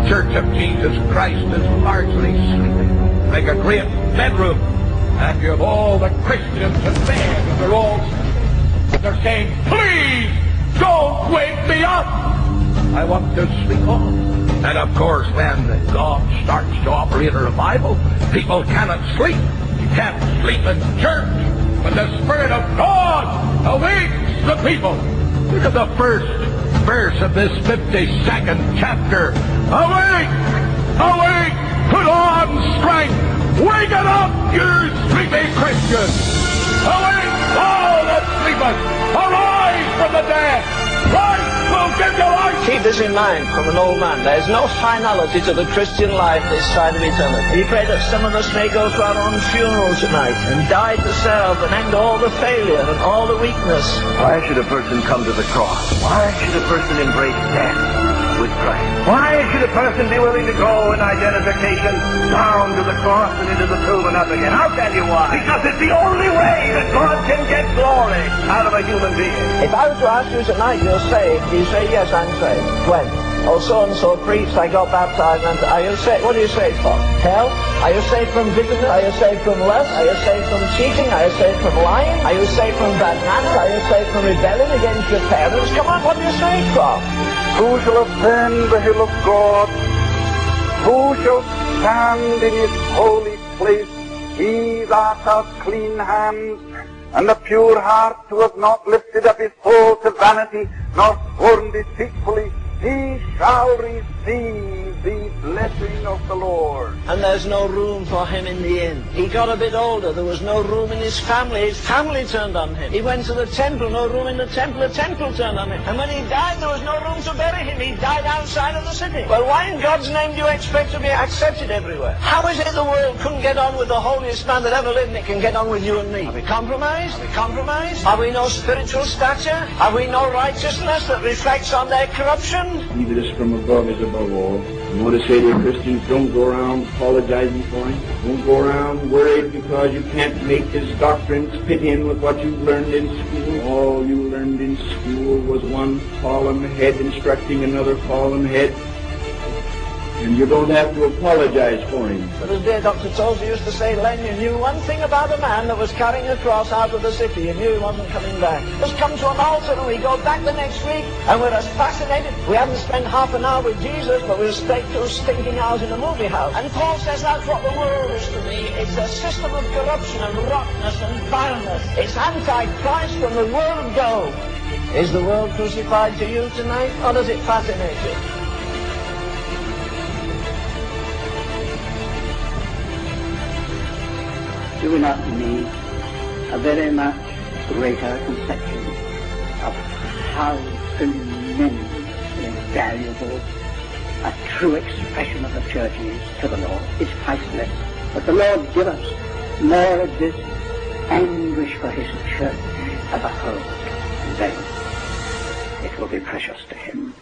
Church of Jesus Christ is largely sleeping. Make a great bedroom, and you have all the Christians in bed, and they're saying, please don't wake me up. I want to sleep on. And of course, when God starts to operate a revival, people cannot sleep. You can't sleep in church. But the Spirit of God awakes the people. Look at the first verse of this 52nd chapter. Awake! Awake! Put on strength! Wake it up, you sleepy Christians! Awake, all that sleepeth! Arise from the dead! Christ will give you life! Keep this in mind from an old man. There is no finality to the Christian life this side of eternity. We pray that some of us may go to our own funeral tonight and die to serve and end all the failure and all the weakness. Why should a person come to the cross? Why should a person embrace death with Christ? Why should a person be willing to go in identification down to the cross and into the tomb and up again? I'll tell you why. Because it's the only way that God can get glory out of a human being. If I were to ask you tonight, you're saved, you say, yes, I'm saved. When? Oh, so-and-so preached, I got baptized, and are you saved? What are you saved from? Hell? Are you saved from bitterness? Are you saved from lust? Are you saved from cheating? Are you saved from lying? Are you saved from bad manners? Are you saved from rebelling against your parents? Come on, what are you saved from? Who shall ascend the hill of God? Who shall stand in his holy place? He that hath clean hands and a pure heart, who hath not lifted up his soul to vanity, nor sworn deceitfully, he shall receive the blessing of the Lord. And there's no room for him in the inn. He got a bit older. There was no room in his family. His family turned on him. He went to the temple. No room in the temple. The temple turned on him. And when he died, there was no room to bury him. He died outside of the city. Well, why in God's name do you expect to be accepted everywhere? How is it the world couldn't get on with the holiest man that ever lived, and it can get on with you and me? Are we compromised? Are we compromised? Have we no spiritual stature? Have we no righteousness that reflects on their corruption? He that is from above is above all. I want to say to Christians, don't go around apologizing for him. Don't go around worried because you can't make his doctrines fit in with what you've learned in school. All you learned in school was one fallen head instructing another fallen head. And you don't have to apologize for him. But as dear Dr. Tozer used to say, Len, you knew one thing about a man that was carrying a cross out of the city. You knew he wasn't coming back. Just come to an altar and we go back the next week and we're as fascinated. We haven't spent half an hour with Jesus, but we've spent 2 stinking hours in a movie house. And Paul says that's what the world is to me. It's a system of corruption and rottenness and vileness. It's anti-Christ from the word go. Is the world crucified to you tonight, or does it fascinate you? Do we not need a very much greater conception of how tremendously valuable a true expression of the church is to the Lord? It's priceless. But the Lord give us more of this anguish for his church as a whole, and then it will be precious to him.